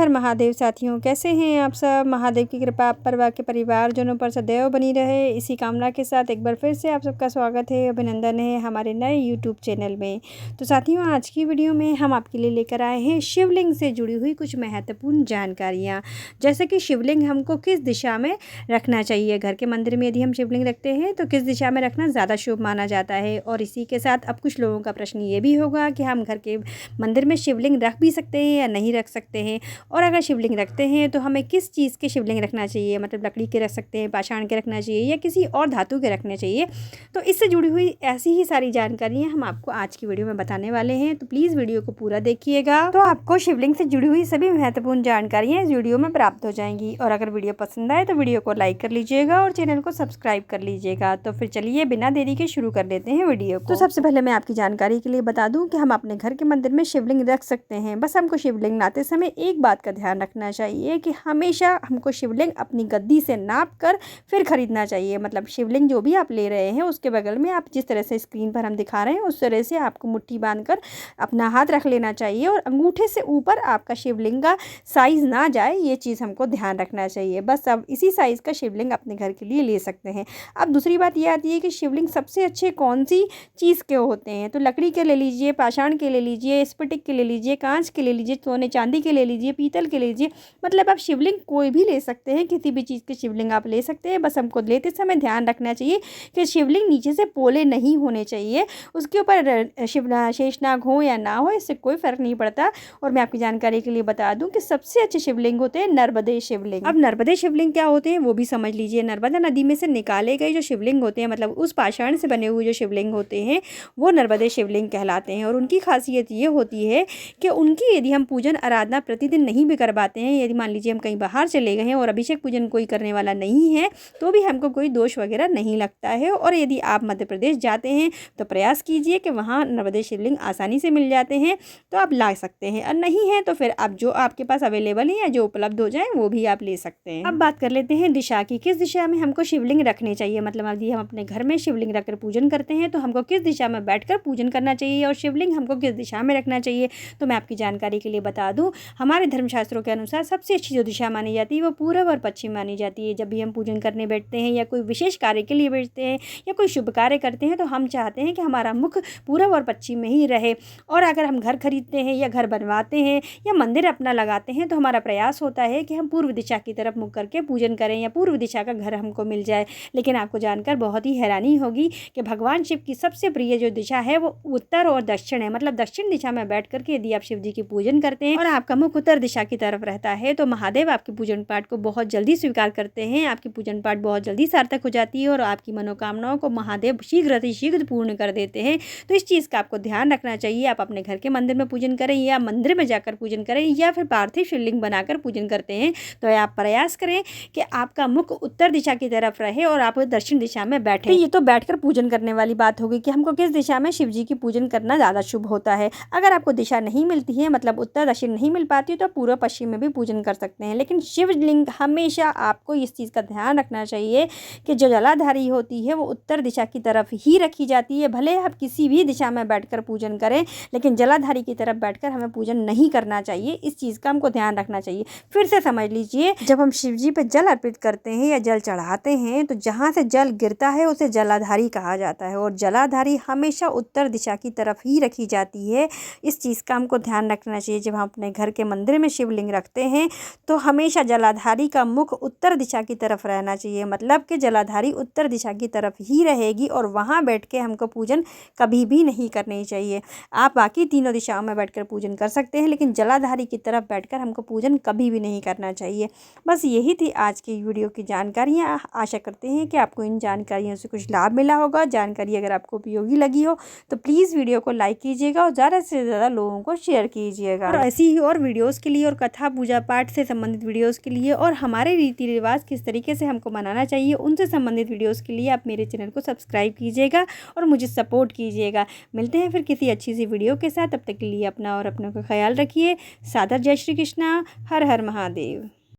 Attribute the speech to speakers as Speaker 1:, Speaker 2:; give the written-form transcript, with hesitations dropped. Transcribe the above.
Speaker 1: हर महादेव साथियों, कैसे हैं आप सब। महादेव की कृपा आप पर व आपके परिवारजनों पर सदैव बनी रहे, इसी कामना के साथ एक बार फिर से आप सबका स्वागत है, अभिनंदन है हमारे नए यूट्यूब चैनल में। तो साथियों, आज की वीडियो में हम आपके लिए लेकर आए हैं शिवलिंग से जुड़ी हुई कुछ महत्वपूर्ण जानकारियाँ। जैसे कि शिवलिंग हमको किस दिशा में रखना चाहिए, घर के मंदिर में यदि हम शिवलिंग रखते हैं तो किस दिशा में रखना ज़्यादा शुभ माना जाता है। और इसी के साथ अब कुछ लोगों का प्रश्न ये भी होगा कि हम घर के मंदिर में शिवलिंग रख भी सकते हैं या नहीं रख सकते हैं, और अगर शिवलिंग रखते हैं तो हमें किस चीज़ के शिवलिंग रखना चाहिए, मतलब लकड़ी के रख सकते हैं, पाषाण के रखना चाहिए या किसी और धातु के रखने चाहिए। तो इससे जुड़ी हुई ऐसी ही सारी जानकारियाँ हम आपको आज की वीडियो में बताने वाले हैं, तो प्लीज़ वीडियो को पूरा देखिएगा। तो आपको शिवलिंग से जुड़ी हुई सभी महत्वपूर्ण जानकारियाँ इस वीडियो में प्राप्त हो जाएंगी। और अगर वीडियो पसंद आए तो वीडियो को लाइक कर लीजिएगा और चैनल को सब्सक्राइब कर लीजिएगा। तो फिर चलिए बिना देरी के शुरू कर देते हैं वीडियो को। तो सबसे पहले मैं आपकी जानकारी के लिए बता दूं कि हम अपने घर के मंदिर में शिवलिंग रख सकते हैं, बस हमको शिवलिंग लाते समय एक बात का ध्यान रखना चाहिए कि हमेशा हमको शिवलिंग अपनी गद्दी से नाप कर फिर खरीदना चाहिए। मतलब शिवलिंग जो भी आप ले रहे हैं उसके बगल में आप जिस तरह से स्क्रीन पर हम दिखा रहे हैं उस तरह से आपको मुट्ठी बांधकर अपना हाथ रख लेना चाहिए, और अंगूठे से ऊपर आपका शिवलिंग का साइज़ ना जाए, ये चीज़ हमको ध्यान रखना चाहिए। बस अब इसी साइज़ का शिवलिंग अपने घर के लिए ले सकते हैं। अब दूसरी बात ये आती है कि शिवलिंग सबसे अच्छे कौन सी चीज़ के होते हैं, तो लकड़ी के ले लीजिए, पाषाण के ले लीजिए, स्फटिक के ले लीजिए, कांच के ले लीजिए, सोने चांदी के ले लीजिए, पीतल के ले लीजिए। मतलब आप शिवलिंग कोई भी ले सकते हैं, किसी भी चीज़ के शिवलिंग आप ले सकते हैं। बस हमको लेते समय ध्यान रखना चाहिए कि शिवलिंग नीचे से पोले नहीं होने चाहिए, उसके ऊपर शेषनाग हो या ना हो इससे कोई फ़र्क नहीं पड़ता। और मैं आपकी जानकारी के लिए बता दूं कि सबसे अच्छे शिवलिंग होते हैं नर्मदे शिवलिंग। अब नर्मदे शिवलिंग क्या होते हैं वो भी समझ लीजिए। नर्मदा नदी में से निकाले गए जो शिवलिंग होते हैं, मतलब उस पाषाण से बने हुए जो शिवलिंग होते हैं वो नर्मदे शिवलिंग कहलाते हैं। और उनकी खासियत ये होती है कि उनकी यदि हम पूजन आराधना प्रतिदिन नहीं भी करवाते हैं, यदि मान लीजिए हम कहीं बाहर चले गए हैं और अभिषेक पूजन कोई करने वाला नहीं है, तो भी हमको कोई दोष वगैरह नहीं लगता है। और यदि आप मध्य प्रदेश जाते हैं तो प्रयास कीजिए कि वहाँ नर्मदे शिवलिंग आसानी से मिल जाते हैं, तो आप ला सकते हैं। और नहीं है तो फिर आप जो आपके पास अवेलेबल है या जो उपलब्ध हो जाए वो भी आप ले सकते हैं। अब बात कर लेते हैं दिशा की, किस दिशा में हमको शिवलिंग रखनी चाहिए। मतलब यदि हम अपने घर में शिवलिंग रखकर पूजन करते हैं तो हमको किस दिशा में बैठकर पूजन करना चाहिए और शिवलिंग हमको किस दिशा में रखना चाहिए। तो मैं आपकी जानकारी के लिए बता दूं, हमारे धर्मशास्त्रों के अनुसार सबसे अच्छी जो दिशा मानी जाती है वो पूर्व और पश्चिम मानी जाती है। जब भी हम पूजन करने बैठते हैं या कोई विशेष कार्य के लिए बैठते हैं या कोई शुभ कार्य करते हैं तो हम चाहते हैं कि हमारा मुख पूर्व और पश्चिम में ही रहे। और अगर हम घर खरीदते हैं या घर बनवाते हैं या मंदिर अपना लगाते हैं तो हमारा प्रयास होता है कि हम पूर्व दिशा की तरफ मुख करके पूजन करें या पूर्व दिशा का घर हमको मिल जाए। लेकिन आपको जानकर बहुत ही हैरानी होगी कि भगवान शिव की सबसे प्रिय जो दिशा है वो उत्तर और दक्षिण है। मतलब दक्षिण दिशा में बैठ करके यदि आप शिव जी की पूजन करते हैं और आपका मुख उत्तर दिशा की तरफ रहता है तो महादेव आपके पूजन पाठ को बहुत जल्दी स्वीकार करते हैं, आपकी पूजन पाठ बहुत जल्दी सार्थक हो जाती है और आपकी मनोकामनाओं को महादेव शीघ्र पूर्ण कर देते हैं। तो इस चीज़ का आपको ध्यान रखना चाहिए। आप अपने घर के मंदिर में पूजन करें या मंदिर में जाकर पूजन करें या फिर पार्थिव शिवलिंग बनाकर पूजन करते हैं तो आप प्रयास करें कि आपका मुख उत्तर दिशा की तरफ रहे और आप दक्षिण दिशा में बैठे। तो ये तो बैठकर पूजन करने वाली बात होगी कि हमको किस दिशा में शिव जी की पूजन करना ज़्यादा शुभ होता है। अगर आपको दिशा नहीं मिलती है, मतलब उत्तर दक्षिण नहीं मिल पाती है, तो पूर्व पश्चिम में भी पूजन कर सकते हैं। लेकिन शिवलिंग हमेशा आपको इस चीज़ का ध्यान रखना चाहिए कि जो जलाधारी होती है वो उत्तर दिशा की तरफ ही रखी जाती है। भले आप किसी भी दिशा में बैठकर पूजन करें लेकिन जलाधारी की तरफ बैठकर हमें पूजन नहीं करना चाहिए। इस चीज़ का हमको ध्यान रखना चाहिए। फिर से समझ लीजिए, जब हम शिव जी पर जल अर्पित करते हैं या जल चढ़ाते हैं तो जहाँ से जल गिरता है उसे जलाधारी कहा जाता है, और जलाधारी हमेशा उत्तर दिशा की तरफ ही रखी जाती है। इस चीज़ का हमको ध्यान रखना चाहिए। जब हम अपने घर के मंदिर में शिवलिंग रखते हैं तो हमेशा जलाधारी का मुख उत्तर दिशा की तरफ रहना चाहिए, मतलब कि जलाधारी उत्तर दिशा की तरफ ही रहेगी और वहाँ बैठ के हमको पूजन कभी भी नहीं करनी चाहिए। आप बाकी तीनों दिशाओं में बैठकर पूजन कर सकते हैं लेकिन जलाधारी की तरफ बैठकर हमको पूजन कभी भी नहीं करना चाहिए। बस यही थी आज की वीडियो की जानकारियाँ। आशा करते हैं कि आपको इन जानकारियों से कुछ लाभ मिला होगा। जानकारी अगर आपको उपयोगी लगी हो तो प्लीज़ वीडियो को लाइक कीजिएगा और ज़्यादा से ज़्यादा लोगों को शेयर कीजिएगा। और ऐसी ही और वीडियोज़ के लिए और कथा पूजा पाठ से संबंधित वीडियोज़ के लिए और हमारे रीति रिवाज किस तरीके से हमको मनाना चाहिए उनसे संबंधित वीडियोज़ के लिए आप मेरे चैनल को सब्सक्राइब कीजिएगा और मुझे सपोर्ट कीजिएगा। मिलते हैं फिर किसी अच्छी सी वीडियो के साथ। तब तक के लिए अपना और अपनों का ख्याल रखिए। सादर जय श्री कृष्णा। हर हर महादेव।